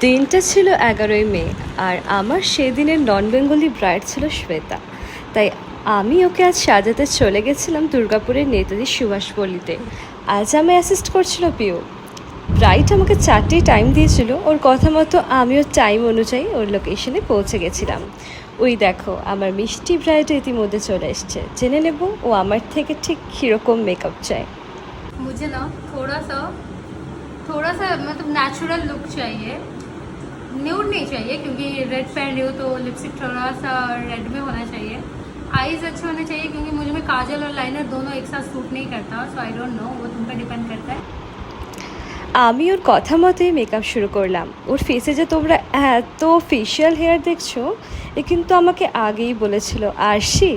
দিনটা ছিল 11ই মে, আর আমার সেদিনের নন বেঙ্গলি ব্রাইড ছিল শ্বেতা। তাই আমি ওকে আজ সাজাতে চলে গেছিলাম দুর্গাপুরের নেতাজি সুভাষপল্লিতে। আজ আমি অ্যাসিস্ট করছিল পিউ। ব্রাইড আমাকে 4টে টাইম দিয়েছিল, ওর কথা মতো আমিও টাইম অনুযায়ী ওর লোকেশনে পৌঁছে গেছিলাম। ওই দেখো, আমার মিষ্টি ব্রাইড ইতিমধ্যে চলে এসছে। জেনে নেব ও আমার থেকে ঠিক কীরকম মেকআপ চায়। मुझे ना थोड़ा सा मतलब नेचुरल लुक चाहिए, न्यूड नहीं चाहिए क्योंकि रेड पहन रही हो तो लिपस्टिक थोड़ा सा रेड में होना चाहिए। आईज अच्छे होने चाहिए क्योंकि मुझे में काजल और लाइनर दोनों एक साथ सूट नहीं करता, सो आई डोंट नो, वो तुम पे डिपेंड करता है। আমি ওর কথা মতোই মেকআপ শুরু করলাম। ওর ফেসে যে তোমরা এত ফেশিয়াল হেয়ার দেখছো, এ কিন্তু আমাকে আগেই বলেছিল আরশি।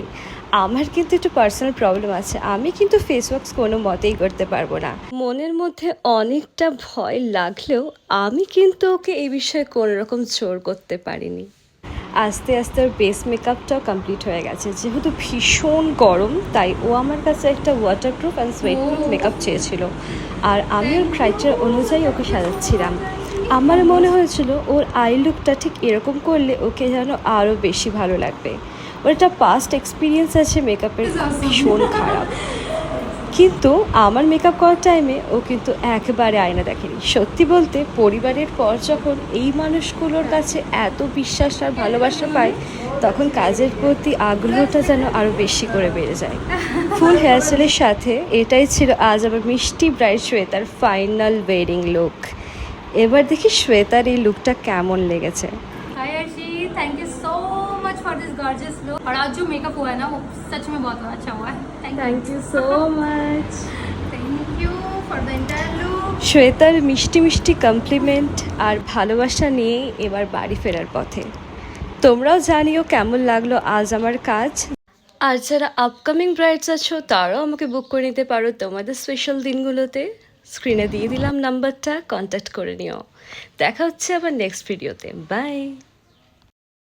আমার কিন্তু একটু পার্সোনাল প্রবলেম আছে, আমি কিন্তু ফেস ওয়াক্স কোনো মতেই করতে পারবো না। মনের মধ্যে অনেকটা ভয় লাগলেও আমি কিন্তু ওকে এই বিষয়ে কোনো রকম জোর করতে পারিনি। আস্তে আস্তে ওর বেস মেকআপটাও কমপ্লিট হয়ে গেছে। যেহেতু ভীষণ গরম, তাই ও আমার কাছে একটা ওয়াটারপ্রুফ অ্যান্ড সোয়েটপ্রুফ মেকআপ চেয়েছিল, আর আমি ওর ক্রাইটেরিয়া অনুযায়ী ওকে সাজাচ্ছিলাম। আমার মনে হয়েছিল ওর আই লুকটা ঠিক এরকম করলে ওকে যেন আরও বেশি ভালো লাগবে। ওর একটা পাস্ট এক্সপিরিয়েন্স আছে মেকআপের, ভীষণ খারাপ। কিন্তু আমার মেকআপ করার টাইমে ও কিন্তু একেবারে আয়না দেখেনি। সত্যি বলতে, পরিবারের পর যখন এই মানুষগুলোর কাছে এত বিশ্বাস আর ভালোবাসা পায়, তখন কাজের প্রতি আগ্রহটা যেন আরও বেশি করে বেড়ে যায়। ফুল হেয়ারস্টাইলের সাথে এটাই ছিল আজ আমার মিষ্টি ব্রাইড শ্বেতার ফাইনাল ওয়েডিং লুক। এবার দেখি শ্বেতার এই লুকটা কেমন লেগেছে। Hi Arshi, thank you so much for this gorgeous look. और आज जो मेकअप हुआ है ना, वो सच में बहुत अच्छा हुआ है। Thank you so much. Thank you for the entire look. শ্বেতার মিষ্টি মিষ্টি কমপ্লিমেন্ট আর ভালোবাসা নিয়েই এবার বাড়ি ফেরার পথে। তোমরাও জানিও কেমন লাগলো আজ আমার কাজ। আর যারা আপকামিং ব্রাইডস আছো, তারাও আমাকে বুক করে নিতে পারো তোমাদের স্পেশাল দিনগুলোতে। স্ক্রিনে দিয়ে দিলাম নাম্বারটা, কন্ট্যাক্ট করে নিও। দেখা হচ্ছে আবার নেক্সট ভিডিওতে। বাই।